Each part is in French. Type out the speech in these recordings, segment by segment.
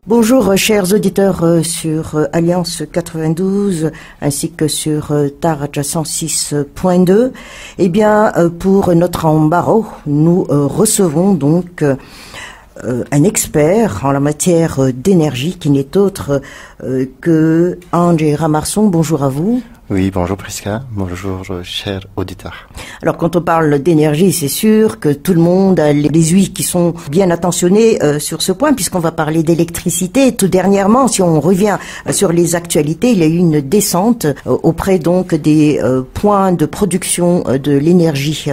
Bonjour chers auditeurs sur Alliance 92 ainsi que sur Taraja 106.2. Eh bien pour notre Ambaro, nous recevons donc un expert en la matière d'énergie qui n'est autre que André Ramarson. Bonjour à vous. Oui, bonjour Prisca, bonjour chers auditeurs. Alors quand on parle d'énergie, c'est sûr que tout le monde a les ouïes qui sont bien attentionnés sur ce point, puisqu'on va parler d'électricité. Tout dernièrement, si on revient sur les actualités, il y a eu une descente auprès donc des points de production de l'énergie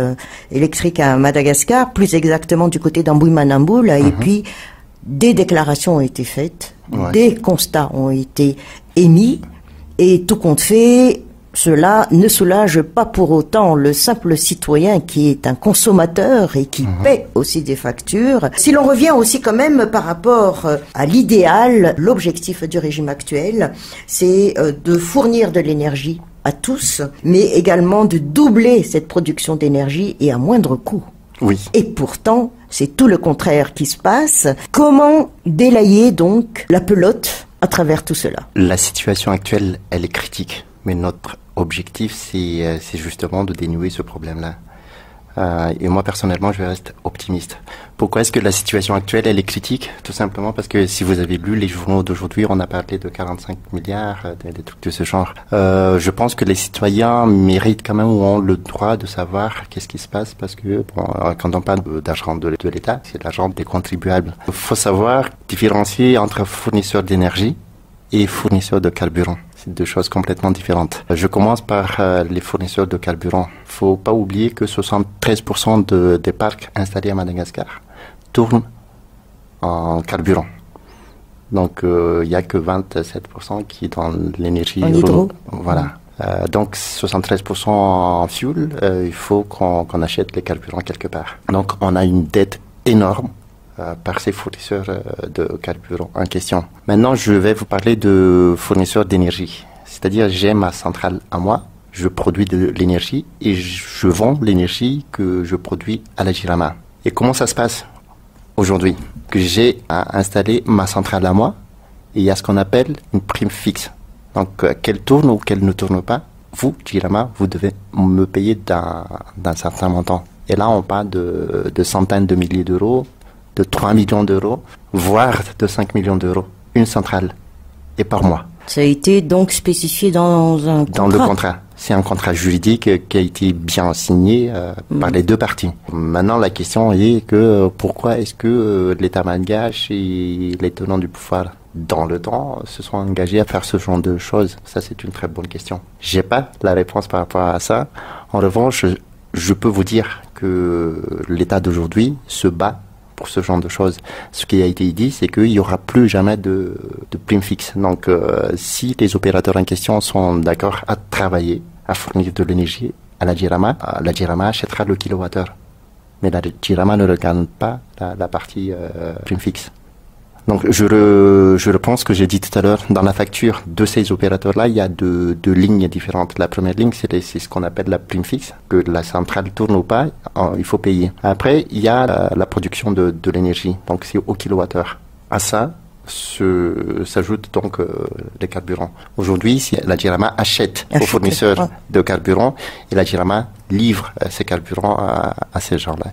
électrique à Madagascar, plus exactement du côté d'Ambouy-Manamboul, et puis des déclarations ont été faites, des constats ont été émis, et tout compte fait, cela ne soulage pas pour autant le simple citoyen qui est un consommateur et qui paie aussi des factures. Si l'on revient aussi quand même par rapport à l'idéal, l'objectif du régime actuel, c'est de fournir de l'énergie à tous, mais également de doubler cette production d'énergie et à moindre coût. Oui. Et pourtant, c'est tout le contraire qui se passe. Comment délayer donc la pelote à travers tout cela? La situation actuelle, elle est critique, mais notre objectif, c'est justement de dénouer ce problème-là. Et moi, personnellement, je reste optimiste. Pourquoi est-ce que la situation actuelle, elle est critique? Tout simplement parce que si vous avez lu les journaux d'aujourd'hui, on a parlé de 45 milliards, des trucs de ce genre. Je pense que les citoyens méritent quand même ou ont le droit de savoir qu'est-ce qui se passe parce que quand on parle d'argent de l'État, c'est l'argent des contribuables. Il faut savoir différencier entre fournisseurs d'énergie et fournisseurs de carburant. C'est deux choses complètement différentes. Je commence par les fournisseurs de carburant. Faut pas oublier que 73% des parcs installés à Madagascar tournent en carburant. Donc il y a que 27% qui est dans l'énergie en hydro. Voilà. Donc 73% en fuel, il faut qu'on achète les carburants quelque part. Donc on a une dette énorme par ces fournisseurs de carburant en question. Maintenant, je vais vous parler de fournisseurs d'énergie. C'est-à-dire, j'ai ma centrale à moi, je produis de l'énergie et je vends l'énergie que je produis à la Jirama. Et comment ça se passe aujourd'hui? Que j'ai installé ma centrale à moi et il y a ce qu'on appelle une prime fixe. Donc, qu'elle tourne ou qu'elle ne tourne pas, vous, Jirama, vous devez me payer d'un certain montant. Et là, on parle de centaines de milliers d'euros, de 3 millions d'euros, voire de 5 millions d'euros, une centrale, et par mois. Ça a été donc spécifié dans un contrat? Dans le contrat. C'est un contrat juridique qui a été bien signé par les deux parties. Maintenant, la question est que pourquoi est-ce que l'État malgache et les tenants du pouvoir dans le temps se sont engagés à faire ce genre de choses? Ça, c'est une très bonne question. J'ai pas la réponse par rapport à ça. En revanche, je peux vous dire que l'État d'aujourd'hui se bat pour ce genre de choses. Ce qui a été dit, c'est qu'il n'y aura plus jamais de prime fixe. Donc, si les opérateurs en question sont d'accord à travailler, à fournir de l'énergie à la Jirama achètera le kilowattheure. Mais la Jirama ne regarde pas la partie prime fixe. Donc, je reprends ce que j'ai dit tout à l'heure. Dans la facture de ces opérateurs-là, il y a deux lignes différentes. La première ligne, c'est ce qu'on appelle la prime fixe. Que la centrale tourne ou pas, il faut payer. Après, il y a la production de l'énergie. Donc, c'est au kilowattheure. À ça, s'ajoute donc les carburants. Aujourd'hui, si la Jirama achète aux fournisseurs de carburant et la Jirama livre ces carburants à ces gens-là.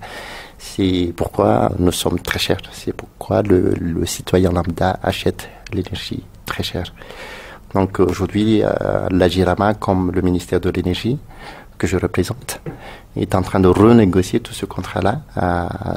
C'est pourquoi nous sommes très chers. C'est pourquoi le citoyen lambda achète l'énergie très chère. Donc aujourd'hui, la Jirama, comme le ministère de l'énergie que je représente, est en train de renégocier tout ce contrat-là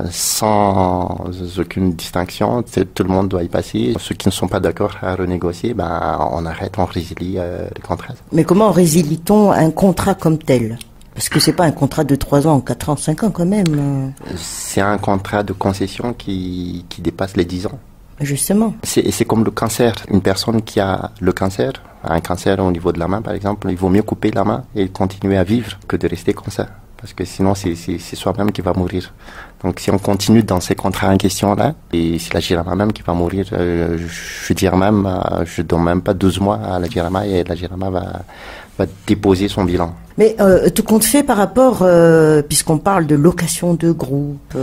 sans aucune distinction. Tout le monde doit y passer. Ceux qui ne sont pas d'accord à renégocier, on arrête, on résilie les contrats. Mais comment résilie-t-on un contrat comme tel ? Parce que c'est pas un contrat de 3 ans, 4 ans, 5 ans quand même. C'est un contrat de concession qui dépasse les 10 ans. Justement. C'est comme le cancer. Une personne qui a le cancer, un cancer au niveau de la main par exemple, il vaut mieux couper la main et continuer à vivre que de rester comme ça. Parce que sinon c'est soi-même qui va mourir. Donc si on continue dans ces contrats en question-là, et c'est la Jirama même qui va mourir, je dirais même, je donne même pas 12 mois à la Jirama et la Jirama va déposer son bilan. Mais tout compte fait par rapport, puisqu'on parle de location de groupe...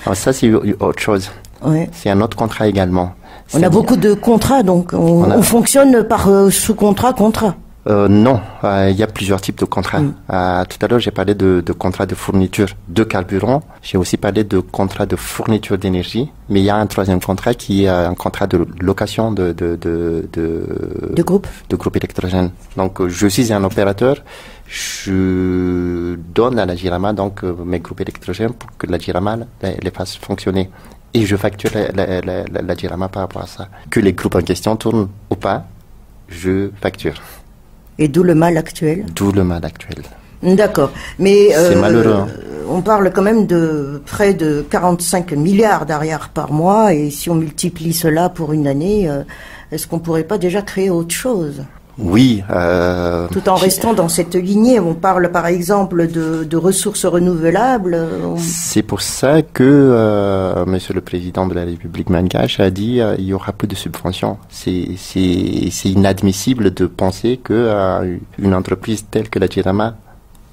Alors ça c'est autre chose. Ouais. C'est un autre contrat également. On a beaucoup de contrats, donc on fonctionne par sous-contrat, contrat. Non, il y a plusieurs types de contrats. Tout à l'heure, j'ai parlé de contrats de fourniture de carburant. J'ai aussi parlé de contrats de fourniture d'énergie. Mais il y a un troisième contrat qui est un contrat de location de groupe électrogène. Donc, je suis un opérateur. Je donne à la Jirama mes groupes électrogènes pour que la Jirama les fasse fonctionner. Et je facture la Jirama par rapport à ça. Que les groupes en question tournent ou pas, je facture. Et d'où le mal actuel. D'où le mal actuel. D'accord. Mais c'est malheureux. Hein. On parle quand même de près de 45 milliards d'arrière par mois. Et si on multiplie cela pour une année, est-ce qu'on ne pourrait pas déjà créer autre chose ? Oui. Tout en restant dans cette lignée, on parle par exemple de ressources renouvelables. C'est pour ça que Monsieur le Président de la République malgache a dit il y aura plus de subventions. C'est inadmissible de penser que une entreprise telle que la Jirama,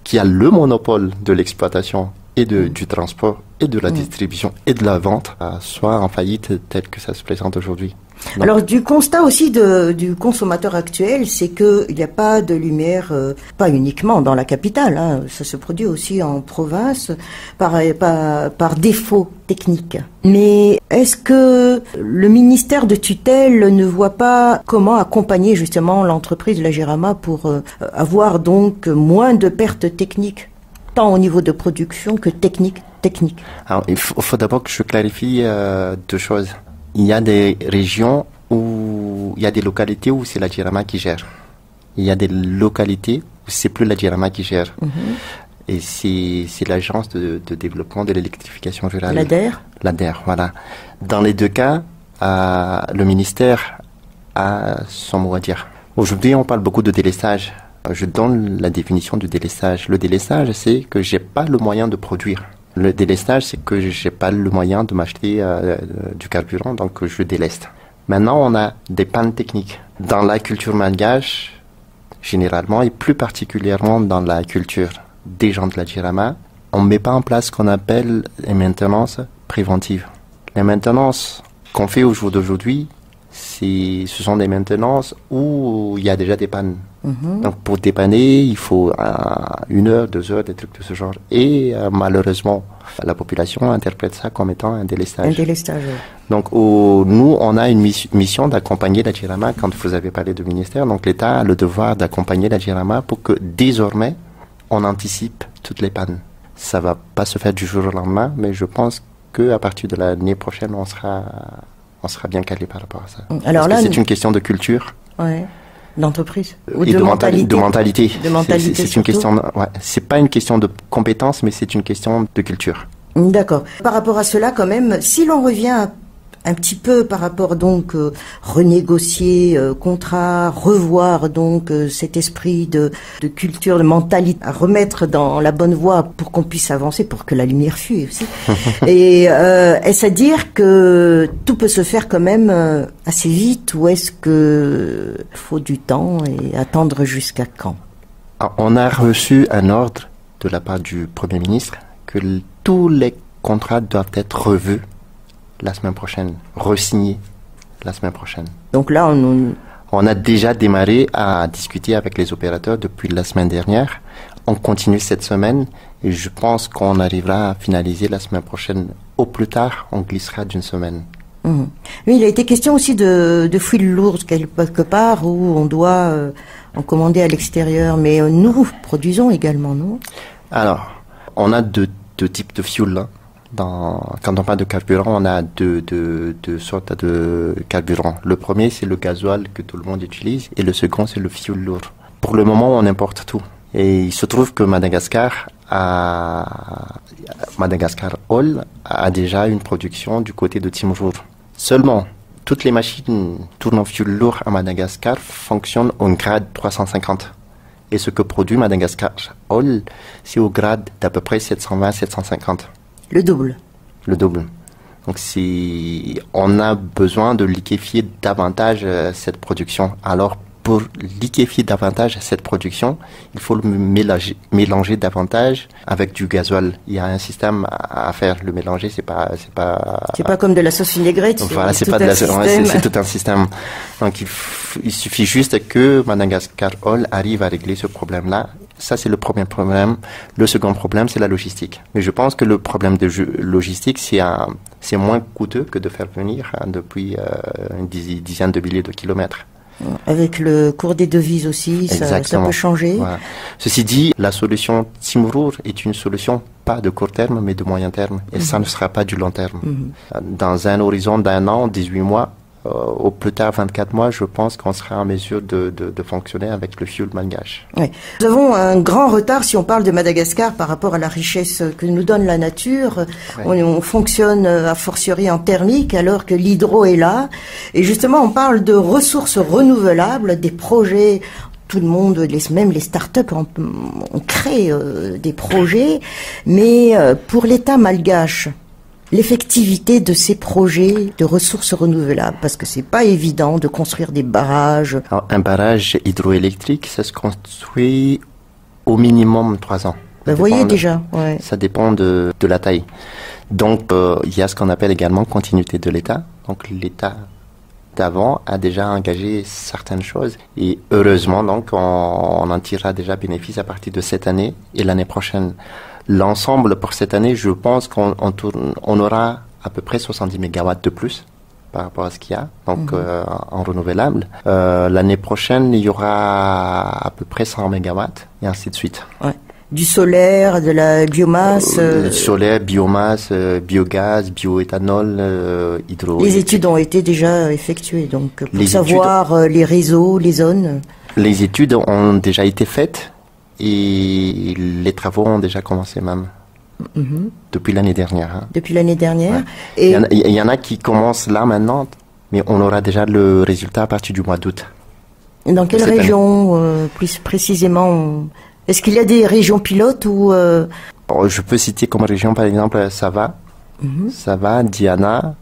qui a le monopole de l'exploitation et du transport et de la distribution et de la vente, soit en faillite tel que ça se présente aujourd'hui. Donc. Alors du constat aussi du consommateur actuel, c'est qu'il n'y a pas de lumière, pas uniquement dans la capitale, hein, ça se produit aussi en province par défaut technique. Mais est-ce que le ministère de tutelle ne voit pas comment accompagner justement l'entreprise, la Jirama, pour avoir donc moins de pertes techniques, tant au niveau de production que technique? Alors, il faut d'abord que je clarifie deux choses. Il y a des régions où il y a des localités où c'est la Jirama qui gère. Il y a des localités où c'est plus la Jirama qui gère. Et c'est l'agence de développement de l'électrification rurale. L'ADER, voilà. Dans les deux cas, le ministère a son mot à dire. Aujourd'hui, on parle beaucoup de délestage. Je donne la définition du délestage. Le délestage, c'est que j'ai pas le moyen de produire. Le délestage, c'est que j'ai pas le moyen de m'acheter du carburant, donc je déleste. Maintenant, on a des pannes techniques. Dans la culture malgache, généralement, et plus particulièrement dans la culture des gens de la Jirama, on ne met pas en place ce qu'on appelle les maintenances préventives. Les maintenances qu'on fait au jour d'aujourd'hui, ce sont des maintenances où il y a déjà des pannes. Donc pour dépanner, il faut 1 heure, 2 heures, des trucs de ce genre. Et malheureusement, la population interprète ça comme étant un délestage. Un délestage, oui. Donc nous, on a une mission d'accompagner la Jirama. Quand vous avez parlé de ministère, donc l'État a le devoir d'accompagner la Jirama pour que désormais, on anticipe toutes les pannes. Ça va pas se faire du jour au lendemain, mais je pense qu'à partir de l'année prochaine, on sera bien calé par rapport à ça. Alors là, c'est une question de culture. Ouais. D'entreprise ou de mentalité. De mentalité. C'est une question. Ouais, c'est pas une question de compétence, mais c'est une question de culture. D'accord. Par rapport à cela, quand même, si l'on revient un petit peu par rapport donc renégocier contrat, revoir donc cet esprit de culture, de mentalité, à remettre dans la bonne voie pour qu'on puisse avancer, pour que la lumière fuit aussi. Et est-ce à dire que tout peut se faire quand même assez vite, ou est-ce que faut du temps et attendre jusqu'à quand? On a reçu un ordre de la part du Premier ministre que tous les contrats doivent être revus la semaine prochaine, re-signé la semaine prochaine. Donc là, on a déjà démarré à discuter avec les opérateurs depuis la semaine dernière. On continue cette semaine et je pense qu'on arrivera à finaliser la semaine prochaine. Au plus tard, on glissera d'une semaine. Oui, il a été question aussi de fouilles lourdes quelque part où on doit en commander à l'extérieur, mais nous produisons également, non? Alors, on a deux types de fuel là. Quand on parle de carburant, on a deux sortes de carburant. Le premier, c'est le gasoil que tout le monde utilise, et le second, c'est le fioul lourd. Pour le moment, on importe tout. Et il se trouve que Madagascar Oil a déjà une production du côté de Timrur. Seulement, toutes les machines tournant fioul lourd à Madagascar fonctionnent au grade 350. Et ce que produit Madagascar Oil, c'est au grade d'à peu près 720-750. Le double. Donc on a besoin de liquéfier davantage cette production. Alors pour liquéfier davantage cette production, il faut le mélanger davantage avec du gasoil. Il y a un système à faire. Le mélanger, c'est pas comme de la sauce vinaigrette. Voilà, c'est tout un système. Donc il suffit juste que Madagascar Oil arrive à régler ce problème-là. Ça, c'est le premier problème. Le second problème, c'est la logistique. Mais je pense que le problème de logistique, c'est moins coûteux que de faire venir depuis une dizaine de milliers de kilomètres. Avec le cours des devises aussi, ça peut changer. Voilà. Ceci dit, la solution Tsimurur est une solution pas de court terme, mais de moyen terme. Et ça ne sera pas du long terme. Dans un horizon d'1 an, 18 mois, au plus tard 24 mois, je pense qu'on sera en mesure de fonctionner avec le fuel malgache. Oui. Nous avons un grand retard si on parle de Madagascar par rapport à la richesse que nous donne la nature. Oui. On fonctionne a fortiori en thermique alors que l'hydro est là. Et justement, on parle de ressources renouvelables, des projets. Tout le monde, même les start-up, on crée des projets. Mais pour l'État malgache, l'effectivité de ces projets de ressources renouvelables, parce que c'est pas évident de construire des barrages. Alors, un barrage hydroélectrique, ça se construit au minimum 3 ans. Vous voyez déjà. Ouais. Ça dépend de la taille. Donc, il y a ce qu'on appelle également continuité de l'État. Donc, l'État d'avant a déjà engagé certaines choses. Et heureusement, donc, on en tirera déjà bénéfice à partir de cette année et l'année prochaine. L'ensemble pour cette année, je pense qu'on aura à peu près 70 mégawatts de plus par rapport à ce qu'il y a, donc en renouvelable. L'année prochaine, il y aura à peu près 100 mégawatts et ainsi de suite. Ouais. Du solaire, de la biomasse Solaire, biomasse, biogaz, bioéthanol, hydro. Les études ont été déjà effectuées, donc pour savoir les réseaux, les zones. Les études ont déjà été faites. Et les travaux ont déjà commencé même depuis l'année dernière. Hein. Depuis l'année dernière. Ouais. Et il y en a qui commencent là maintenant, mais on aura déjà le résultat à partir du mois d'août. Dans quelle région, plus précisément Est-ce qu'il y a des régions pilotes ou Je peux citer comme région par exemple Sava, Sava, Diana,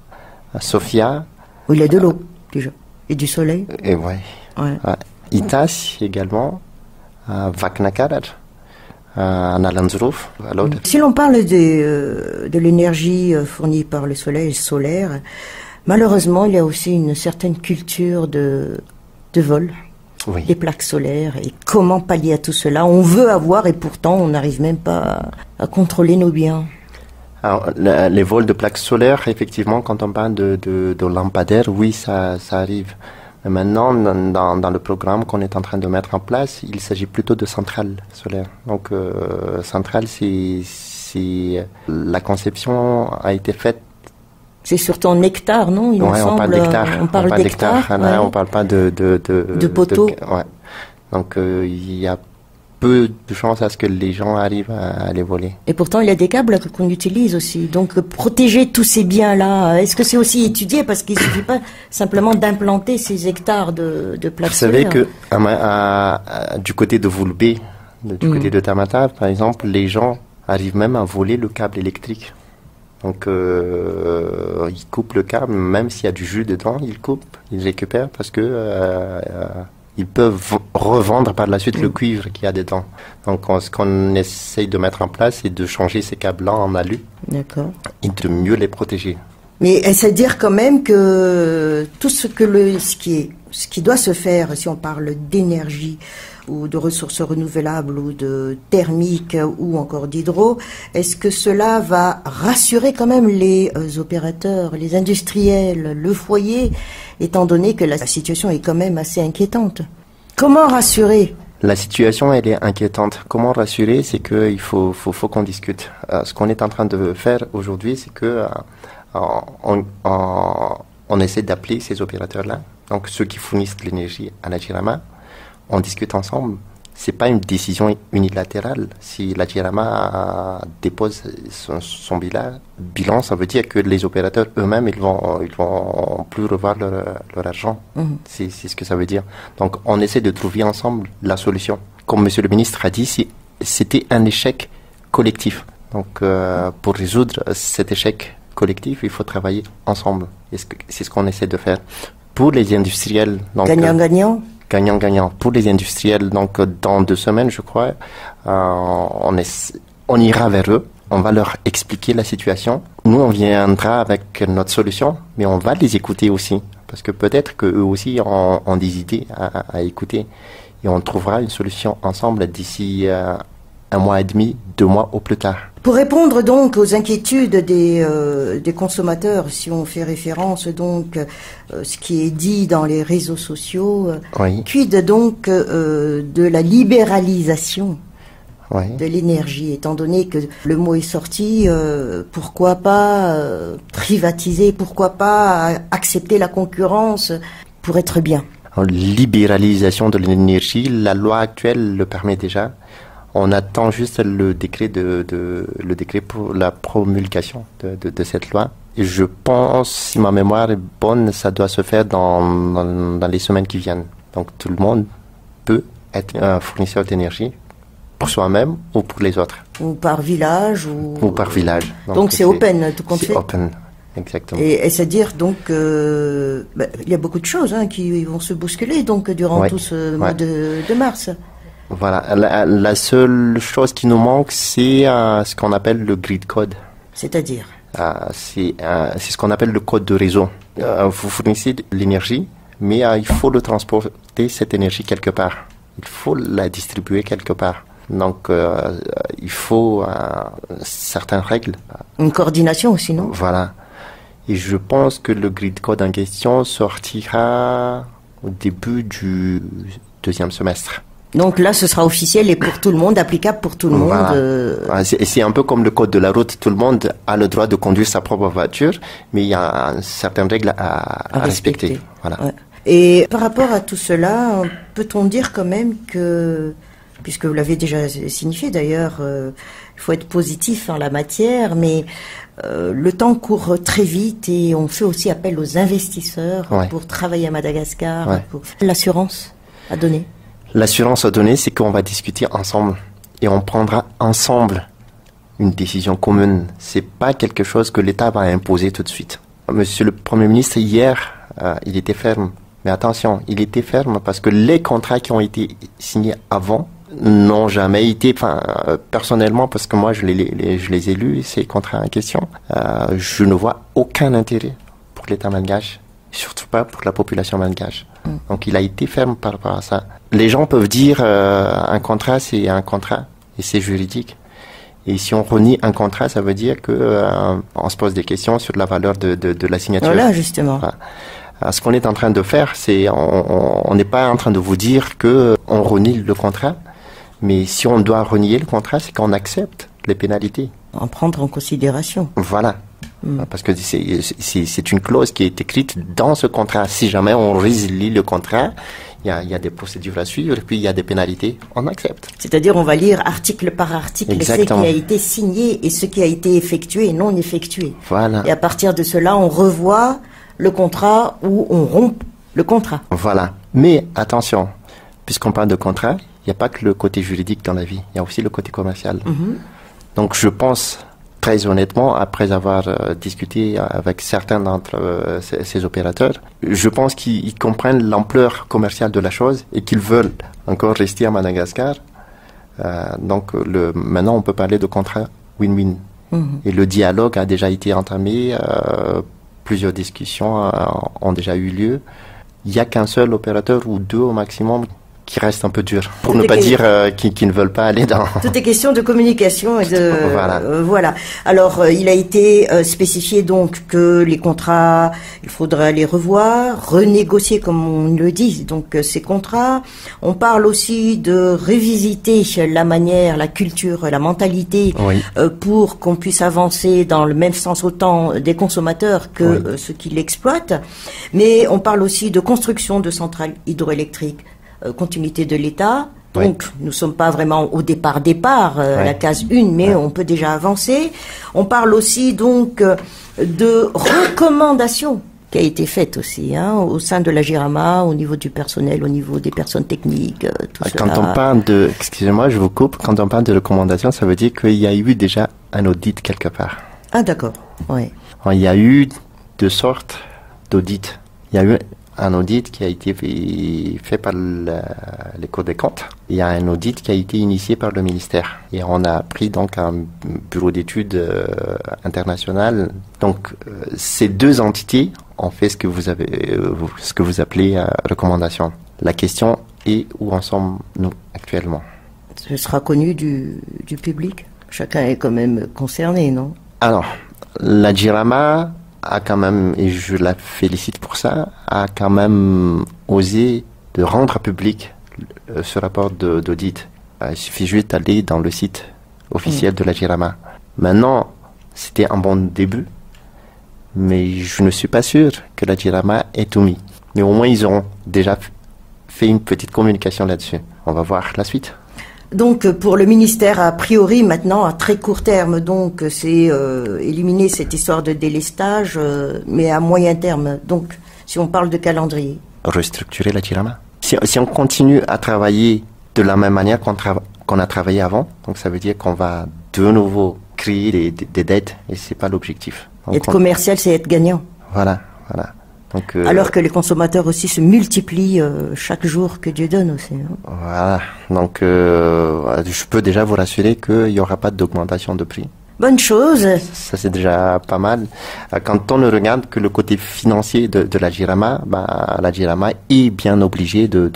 Sofia. Où il y a de l'eau déjà et du soleil. Et ouais. Itas également. Vaknakarar, Nalanzruf. Si l'on parle de l'énergie fournie par le soleil solaire, malheureusement, il y a aussi une certaine culture de vol, des plaques solaires. Et comment pallier à tout cela? On veut avoir et pourtant on n'arrive même pas à contrôler nos biens. Alors, les vols de plaques solaires, effectivement, quand on parle de lampadaires, oui, ça arrive. Mais maintenant, dans le programme qu'on est en train de mettre en place, il s'agit plutôt de centrales solaires. Donc, centrale, la conception a été faite. C'est surtout en hectares, non? Oui, on parle d'hectares. On parle d'hectares. On ne parle pas de poteaux. Ouais. Donc, il y a peu de chances à ce que les gens arrivent à les voler. Et pourtant, il y a des câbles qu'on utilise aussi. Donc, protéger tous ces biens-là, est-ce que c'est aussi étudié? Parce qu'il ne suffit pas simplement d'implanter ces hectares de plaques solaires. Vous savez que du côté de Voulbé, du côté de Tamata, par exemple, les gens arrivent même à voler le câble électrique. Donc, ils coupent le câble, même s'il y a du jus dedans, ils coupent, ils récupèrent parce que ils peuvent revendre par la suite le cuivre qu'il y a dedans. Donc, ce qu'on essaye de mettre en place, c'est de changer ces câbles-là en alu. D'accord. Et de mieux les protéger. Mais c'est-à-dire quand même que tout ce qui doit se faire, si on parle d'énergie ou de ressources renouvelables ou de thermique ou encore d'hydro, est-ce que cela va rassurer quand même les opérateurs, les industriels, le foyer, étant donné que la situation est quand même assez inquiétante? Comment rassurer? La situation, elle est inquiétante. Comment rassurer? C'est qu'il faut qu'on discute. Ce qu'on est en train de faire aujourd'hui, c'est que on essaie d'appeler ces opérateurs-là, donc ceux qui fournissent de l'énergie à la Jirama. On discute ensemble. C'est pas une décision unilatérale. Si la Jirama dépose son bilan, ça veut dire que les opérateurs eux-mêmes, ils vont plus revoir leur argent. C'est ce que ça veut dire. Donc, on essaie de trouver ensemble la solution. Comme Monsieur le ministre a dit, c'était un échec collectif. Donc, pour résoudre cet échec collectif, il faut travailler ensemble. C'est ce qu'on essaie de faire. Pour les industriels... Gagnant-gagnant? gagnant-gagnant pour les industriels. Donc, dans 2 semaines, je crois, on ira vers eux. On va leur expliquer la situation. Nous, on viendra avec notre solution, mais on va les écouter aussi. Parce que peut-être qu'eux aussi ont des idées à écouter. Et on trouvera une solution ensemble d'ici 1 mois et demi, 2 mois au plus tard. Pour répondre donc aux inquiétudes des consommateurs, si on fait référence donc ce qui est dit dans les réseaux sociaux, Oui. quid donc de la libéralisation Oui. de l'énergie, étant donné que le mot est sorti, pourquoi pas privatiser, pourquoi pas accepter la concurrence pour être bien. En libéralisation de l'énergie, la loi actuelle le permet déjà. On attend juste le décret pour la promulgation de cette loi. Et je pense, si ma mémoire est bonne, ça doit se faire dans les semaines qui viennent. Donc tout le monde peut être un fournisseur d'énergie pour soi-même ou pour les autres. Ou par village. Ou par village. Donc c'est open, tout compte fait. C'est open, exactement. Et c'est-à-dire donc il y a beaucoup de choses qui vont se bousculer donc durant tout ce mois de mars. Voilà, la seule chose qui nous manque, c'est ce qu'on appelle le grid code. C'est-à-dire c'est ce qu'on appelle le code de réseau. Vous fournissez de l'énergie, mais il faut le transporter, cette énergie, quelque part. Il faut la distribuer quelque part. Donc, il faut certaines règles. Une coordination aussi, non? Voilà. Et je pense que le grid code en question sortira au début du 2e semestre. Donc là, ce sera officiel et pour tout le monde, applicable pour tout le monde. C'est un peu comme le code de la route. Tout le monde a le droit de conduire sa propre voiture, mais il y a certaines règles à respecter. Voilà. Ouais. Et par rapport à tout cela, peut-on dire quand même que, puisque vous l'avez déjà signifié d'ailleurs, il faut être positif en la matière, mais le temps court très vite et on fait aussi appel aux investisseurs pour travailler à Madagascar, pour l'assurance à donner. L'assurance à donner, c'est qu'on va discuter ensemble et on prendra ensemble une décision commune. C'est pas quelque chose que l'État va imposer tout de suite. Monsieur le Premier ministre, hier, il était ferme. Mais attention, il était ferme parce que les contrats qui ont été signés avant n'ont jamais été, personnellement, parce que moi je les ai lus, ces contrats en question, je ne vois aucun intérêt pour l'État malgache, surtout pas pour la population malgache. Donc il a été ferme par rapport à ça. Les gens peuvent dire un contrat c'est un contrat et c'est juridique. Et si on renie un contrat, ça veut dire que on se pose des questions sur la valeur de la signature. Voilà, justement. Voilà. Ce qu'on est en train de faire, c'est on n'est pas en train de vous dire que on renie le contrat, mais si on doit renier le contrat, c'est qu'on accepte les pénalités. En prendre en considération. Voilà. Parce que c'est une clause qui est écrite dans ce contrat. Si jamais on résilie le contrat, il y a des procédures à suivre, et puis il y a des pénalités, on accepte. C'est-à-dire on va lire article par article Exactement. ce qui a été signé et ce qui a été effectué et non effectué. Voilà. Et à partir de cela, on revoit le contrat ou on rompt le contrat. Voilà. Mais attention, puisqu'on parle de contrat, il n'y a pas que le côté juridique dans la vie, il y a aussi le côté commercial. Donc je pense, très honnêtement, après avoir discuté avec certains d'entre ces opérateurs, je pense qu'ils comprennent l'ampleur commerciale de la chose et qu'ils veulent encore rester à Madagascar. Donc maintenant, on peut parler de contrat win-win. Et le dialogue a déjà été entamé, plusieurs discussions ont déjà eu lieu. Il n'y a qu'un seul opérateur ou 2 au maximum qui reste un peu dur, pour ne pas dire qu'ils ne veulent pas aller dans... Tout est question de communication et de... Voilà. Alors, il a été spécifié donc que les contrats, il faudra les revoir, renégocier comme on le dit, donc ces contrats. On parle aussi de revisiter la manière, la culture, la mentalité pour qu'on puisse avancer dans le même sens autant des consommateurs que ceux qui l'exploitent. Mais on parle aussi de construction de centrales hydroélectriques, continuité de l'État. Donc, nous ne sommes pas vraiment au départ, la case 1, mais on peut déjà avancer. On parle aussi donc de recommandations qui a été faite aussi au sein de la GIRAMA, au niveau du personnel, au niveau des personnes techniques, tout cela. Quand on parle de, excusez-moi, je vous coupe, quand on parle de recommandations, ça veut dire qu'il y a eu déjà un audit quelque part. Ah d'accord, oui. Il y a eu 2 sortes d'audits. Il y a eu un audit qui a été fait par les Cours des comptes. Il y a un audit qui a été initié par le ministère. Et on a pris donc un bureau d'études international. Donc, ces deux entités ont fait ce que vous appelez recommandation. La question est où en sommes-nous actuellement? Ce sera connu du public. Chacun est quand même concerné, non? Alors, la JIRAMA a quand même, et je la félicite pour ça, a quand même osé de rendre public ce rapport d'audit. Il suffit juste d'aller dans le site officiel de la JIRAMA. Maintenant, c'était un bon début, mais je ne suis pas sûr que la JIRAMA ait tout mis. Mais au moins, ils auront déjà fait une petite communication là-dessus. On va voir la suite. Donc pour le ministère, a priori maintenant à très court terme, donc c'est éliminer cette histoire de délestage, mais à moyen terme, donc si on parle de calendrier. Restructurer la JIRAMA. Si on continue à travailler de la même manière qu'on a travaillé avant, donc ça veut dire qu'on va de nouveau créer des dettes, et c'est pas l'objectif. Donc être commercial, c'est être gagnant. Voilà. Donc, alors que les consommateurs aussi se multiplient chaque jour que Dieu donne aussi. Hein. Voilà, donc je peux déjà vous rassurer qu'il n'y aura pas d'augmentation de prix. Bonne chose. Ça c'est déjà pas mal. Quand on ne regarde que le côté financier de la JIRAMA, la JIRAMA est bien obligée de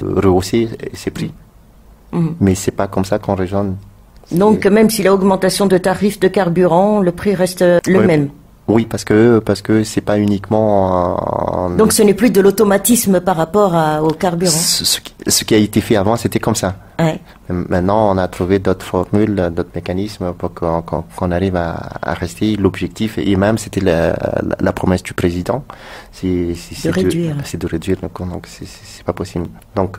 rehausser ses prix. Mais c'est pas comme ça qu'on raisonne. Donc même si l'augmentation de tarifs de carburant, le prix reste le même. Oui, parce que c'est pas uniquement. Donc ce n'est plus de l'automatisme par rapport au carburant. Ce qui a été fait avant, c'était comme ça. Ouais. Maintenant, on a trouvé d'autres formules, d'autres mécanismes pour qu'on arrive à rester. L'objectif, et même c'était la promesse du président, c'est de réduire. Donc c'est pas possible. Donc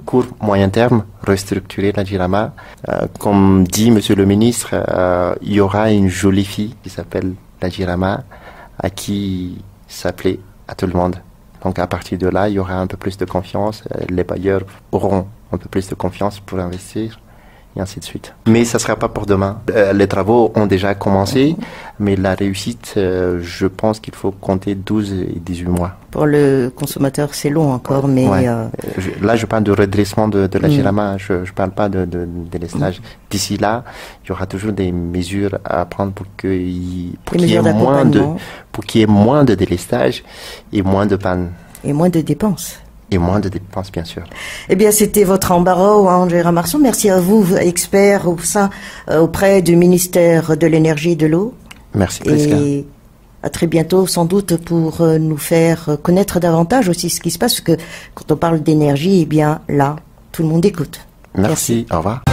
court, moyen terme, restructurer la JIRAMA. Comme dit Monsieur le ministre, il y aura une jolie fille qui s'appelle la JIRAMA, à qui s'appeler à tout le monde. Donc à partir de là, il y aura un peu plus de confiance, les bailleurs auront un peu plus de confiance pour investir, et ainsi de suite. Mais ça ne sera pas pour demain. Les travaux ont déjà commencé, mais la réussite, je pense qu'il faut compter 12 et 18 mois. Pour le consommateur, c'est long encore, mais... Ouais. Là, je parle de redressement de la JIRAMA, je ne parle pas de délestage. D'ici là, il y aura toujours des mesures à prendre pour qu'il y ait moins de délestage et moins de panne. Et moins de dépenses. Et moins de dépenses, bien sûr. Eh bien, c'était votre embarras, Gérard Marceau. Merci à vous, expert auprès du ministère de l'Énergie et de l'Eau. Merci, Prisca. Et à très bientôt, sans doute, pour nous faire connaître davantage aussi ce qui se passe, parce que quand on parle d'énergie, eh bien, là, tout le monde écoute. Merci. Au revoir.